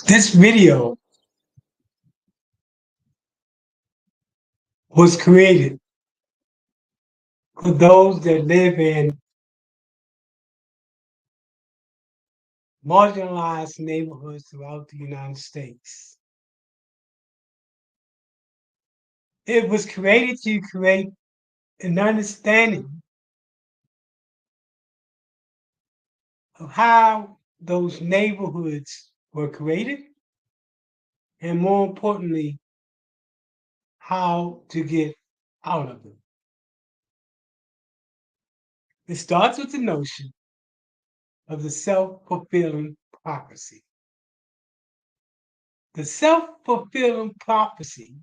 This video was created for those that live in marginalized neighborhoods throughout the United States. It was created to create an understanding of how those neighborhoods were created, and more importantly, how to get out of them. It starts with the notion of the self-fulfilling prophecy. The self-fulfilling prophecy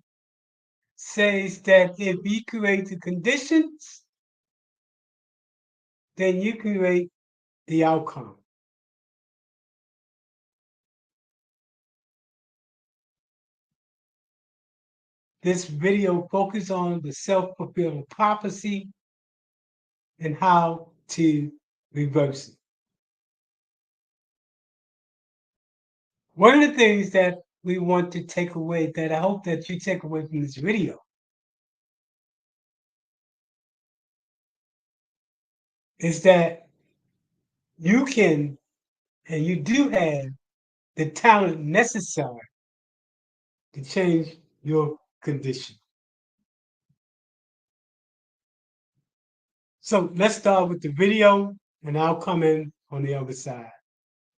says that if you create the conditions, then you create the outcome. This video focuses on the self-fulfilling prophecy and how to reverse it. One of the things that we want to take away, that I hope that you take away from this video, is that you can and you do have the talent necessary to change your condition. So let's start with the video, and I'll come in on the other side.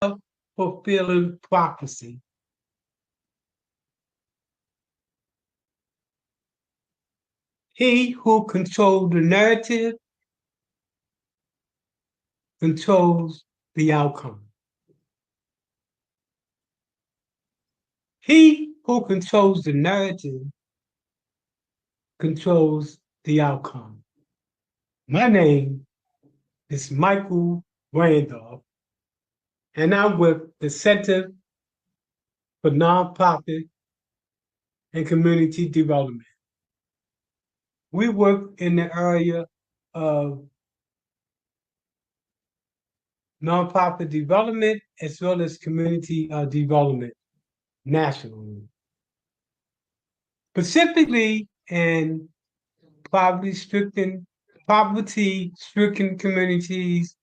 Self-fulfilling prophecy. He who controls the narrative controls the outcome. He who controls the narrative controls the outcome. My name is Michael Randolph, and I'm with the Center for Nonprofit and Community Development. We work in the area of nonprofit development as well as community development nationally. Specifically in poverty-stricken communities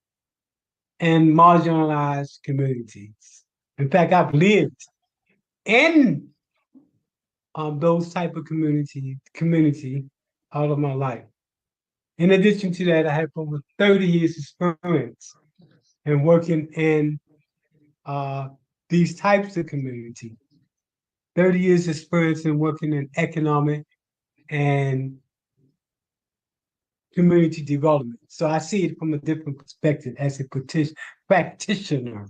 and marginalized communities. In fact, I've lived in those type of community all of my life. In addition to that, I have over 30 years experience in working in these types of community. 30 years experience in working in economic and community development. So I see it from a different perspective as a practitioner.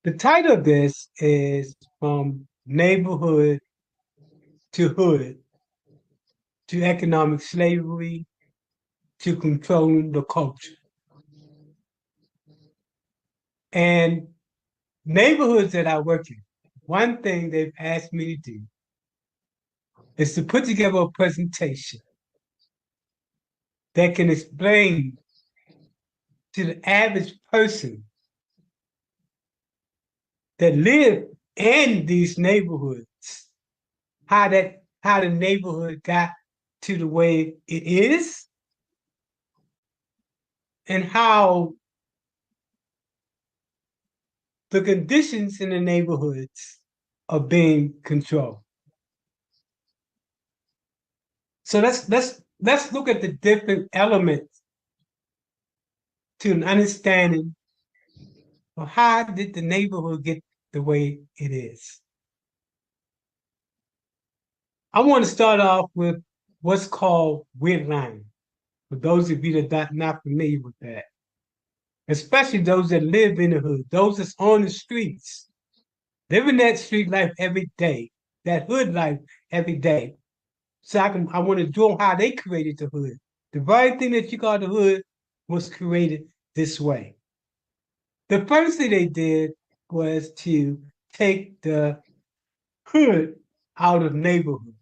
The title of this is From Neighborhood to Hood, to Economic Slavery, to Controlling the Culture. And neighborhoods that I work in, one thing they've asked me to do is to put together a presentation that can explain to the average person that live in these neighborhoods how the neighborhood got to the way it is, and how the conditions in the neighborhoods are being controlled. So let's look at the different elements to an understanding of how did the neighborhood get the way it is. I want to start off with what's called redlining. For those of you that are not familiar with that, especially those that live in the hood, those that's on the streets, living that street life every day, that hood life every day. So I want to do how they created the hood. The very thing that you call the hood was created this way. The first thing they did was to take the hood out of neighborhood,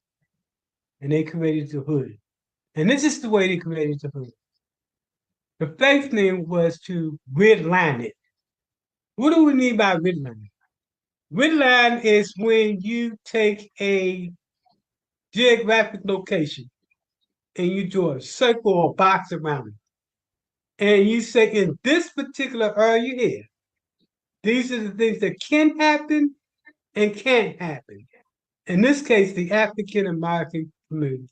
and they created the hood. And this is the way they created the hood. The first thing was to redline it. What do we mean by redlining? Gridline is when you take a geographic location and you draw a circle or box around it. And you say, in this particular area here, these are the things that can happen and can't happen. In this case, the African American community.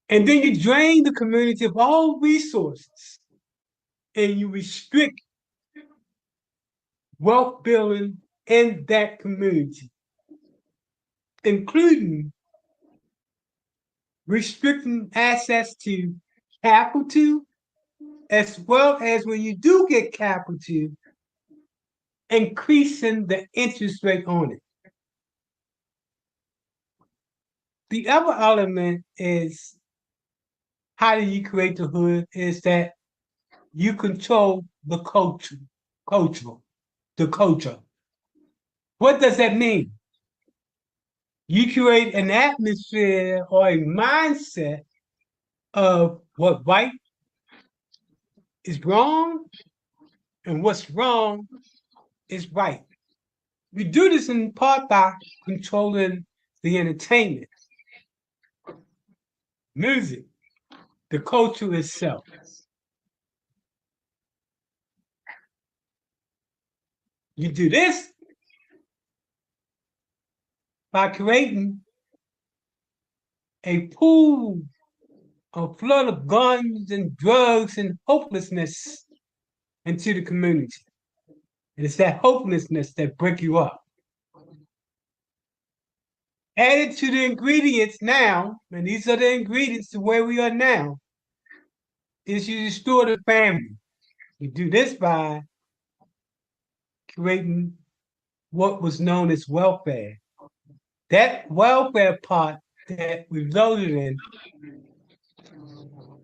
And then you drain the community of all resources and you restrict wealth building in that community, including restricting access to capital, as well as when you do get capital, increasing the interest rate on it. The other element is how do you create the hood is that you control the the culture. What does that mean? You create an atmosphere or a mindset of what right is wrong and what's wrong is right. You do this in part by controlling the entertainment, music, the culture itself. You do this by creating a pool, a flood of guns and drugs and hopelessness into the community. And it's that hopelessness that breaks you up. Added to the ingredients now, and these are the ingredients to where we are now, is you restore the family. You do this by creating what was known as welfare. That welfare part that resulted in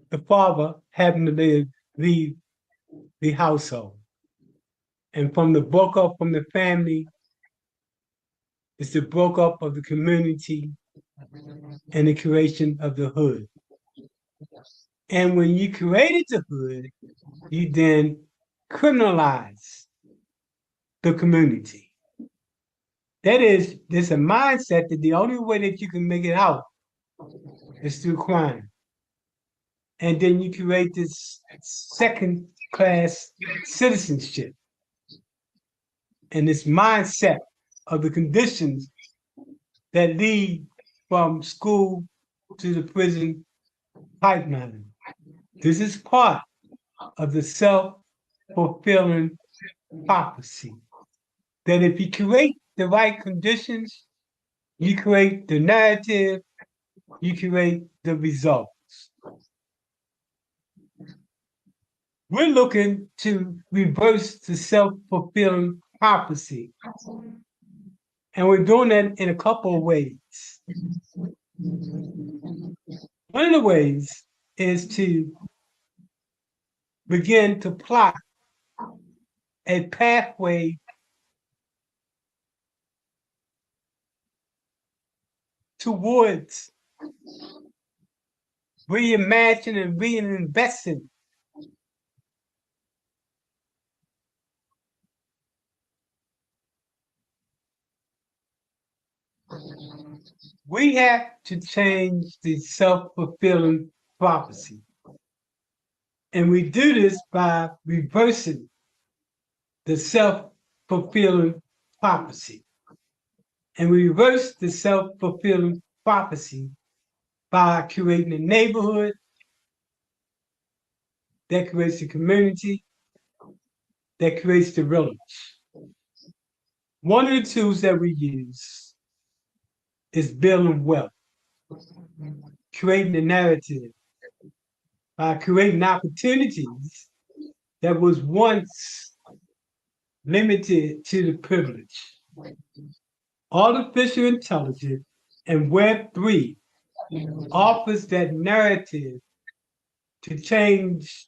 the father having to leave the household. And from the broke up from the family, it's the broke up of the community and the creation of the hood. And when you created the hood, you then criminalize the community. That is, there's a mindset that the only way that you can make it out is through crime. And then you create this second class citizenship and this mindset of the conditions that lead from school to the prison pipeline. This is part of the self-fulfilling prophecy. That if you create the right conditions, you create the narrative, you create the results. We're looking to reverse the self-fulfilling prophecy. And we're doing that in a couple of ways. One of the ways is to begin to plot a pathway towards reimagining and reinvesting we have to change the self-fulfilling prophecy. And we do this by reversing the self-fulfilling prophecy. And we reverse the self-fulfilling prophecy by creating a neighborhood that creates a community that creates the village. One of the tools that we use is building wealth, creating a narrative, by creating opportunities that was once limited to the privileged. Artificial intelligence and Web3 offers that narrative to change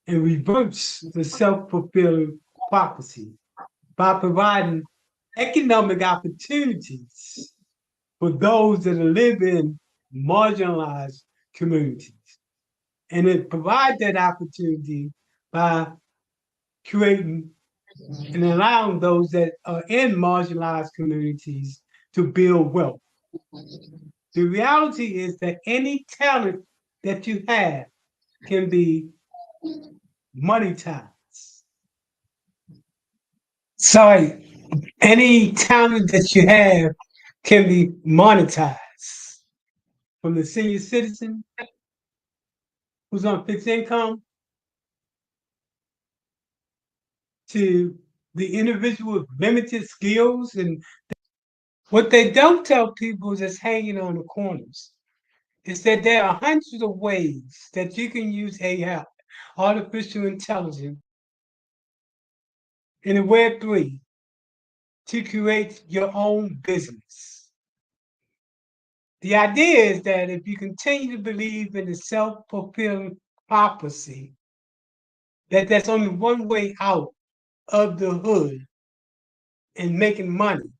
and reverse the self-fulfilling prophecy by providing economic opportunities for those that live in marginalized communities. And it provides that opportunity by creating and allowing those that are in marginalized communities to build wealth. The reality is that any talent that you have can be monetized. Sorry, any talent that you have can be monetized. From the senior citizen who's on fixed income to the individual with limited skills. And what they don't tell people that's hanging on the corners is that there are hundreds of ways that you can use AI, artificial intelligence, in the Web3 to create your own business. The idea is that if you continue to believe in the self-fulfilling prophecy, that there's only one way out of the hood and making money,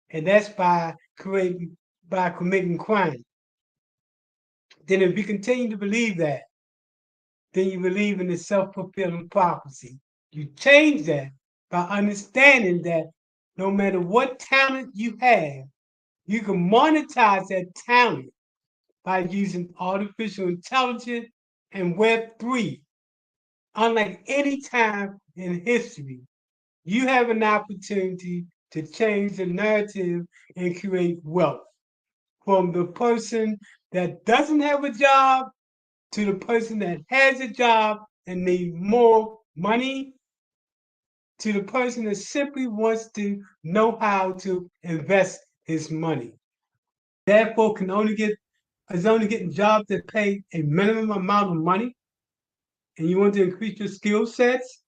and that's by committing crime. Then if you continue to believe that, then you believe in the self-fulfilling prophecy. You change that by understanding that no matter what talent you have, you can monetize that talent by using artificial intelligence and Web3. Unlike any time in history, you have an opportunity to change the narrative and create wealth from the person that doesn't have a job to the person that has a job and needs more money to the person that simply wants to know how to invest his money. Therefore, is only getting jobs that pay a minimum amount of money, and you want to increase your skill sets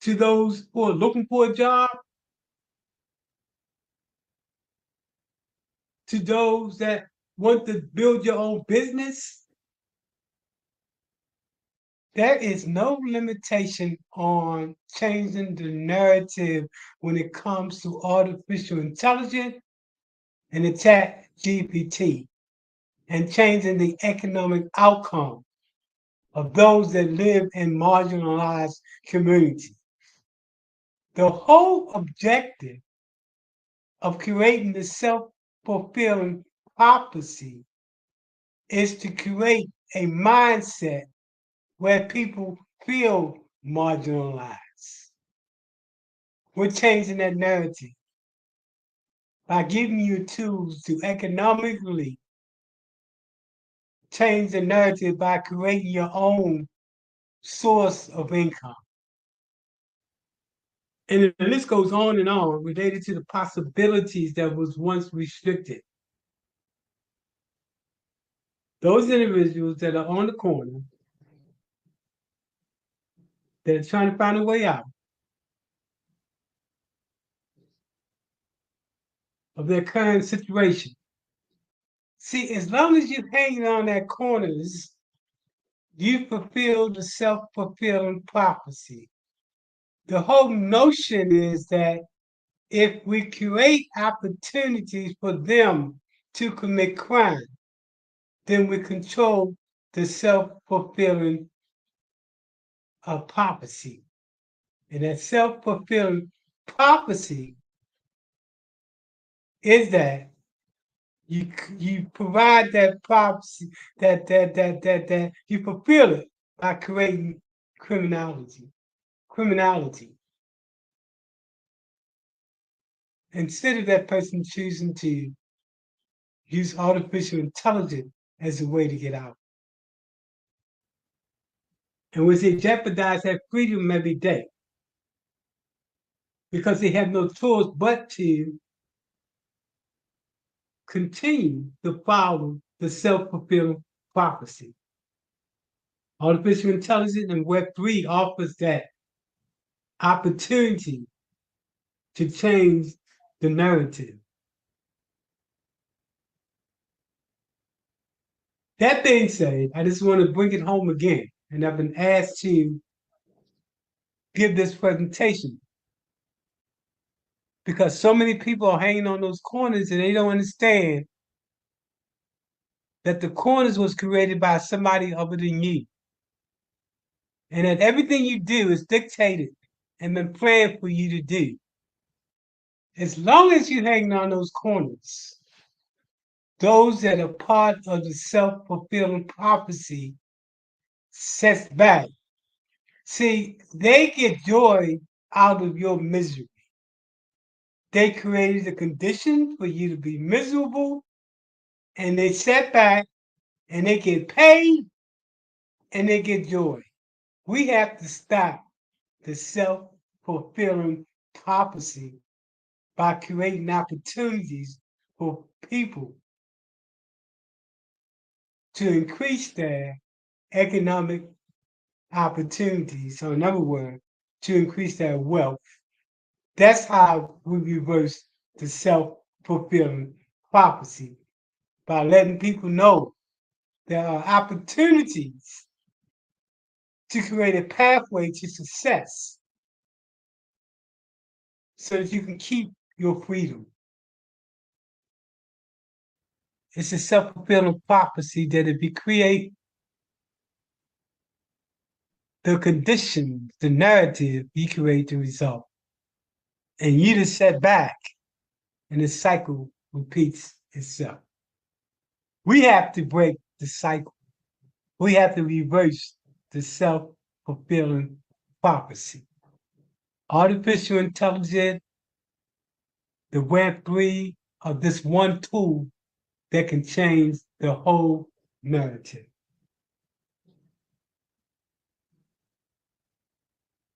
to those who are looking for a job, to those that want to build your own business. There is no limitation on changing the narrative when it comes to artificial intelligence and the chat GPT and changing the economic outcome of those that live in marginalized communities. The whole objective of creating the self-fulfilling prophecy is to create a mindset where people feel marginalized. We're changing that narrative by giving you tools to economically change the narrative by creating your own source of income. And the list goes on and on related to the possibilities that was once restricted. Those individuals that are on the corner, that are trying to find a way out of their current situation. See, as long as you're hanging on that corners, you fulfill the self-fulfilling prophecy. The whole notion is that if we create opportunities for them to commit crime, then we control the self-fulfilling prophecy. And that self-fulfilling prophecy is that you provide that prophecy that you fulfill it by creating criminality. Instead of that person choosing to use artificial intelligence as a way to get out. And which they jeopardize that freedom every day because they have no choice but to continue to follow the self-fulfilling prophecy. Artificial intelligence and Web3 offers that opportunity to change the narrative. That being said, I just want to bring it home again, and I've been asked to give this presentation because so many people are hanging on those corners and they don't understand that the corners was created by somebody other than you. and that everything you do is dictated and been planned for you to do. As long as you hang on those corners, those that are part of the self-fulfilling prophecy sets back. See, they get joy out of your misery. They created the condition for you to be miserable, and they set back and they get paid and they get joy. We have to stop the self fulfilling prophecy by creating opportunities for people to increase their economic opportunities. So, in other words, to increase their wealth. That's how we reverse the self fulfilling prophecy by letting people know there are opportunities to create a pathway to success so that you can keep your freedom. It's a self fulfilling prophecy that if you create the conditions, the narrative, you create the result. And you just set back and the cycle repeats itself. We have to break the cycle. We have to reverse the self fulfilling prophecy. Artificial intelligence, the Web3 are this one tool that can change the whole narrative.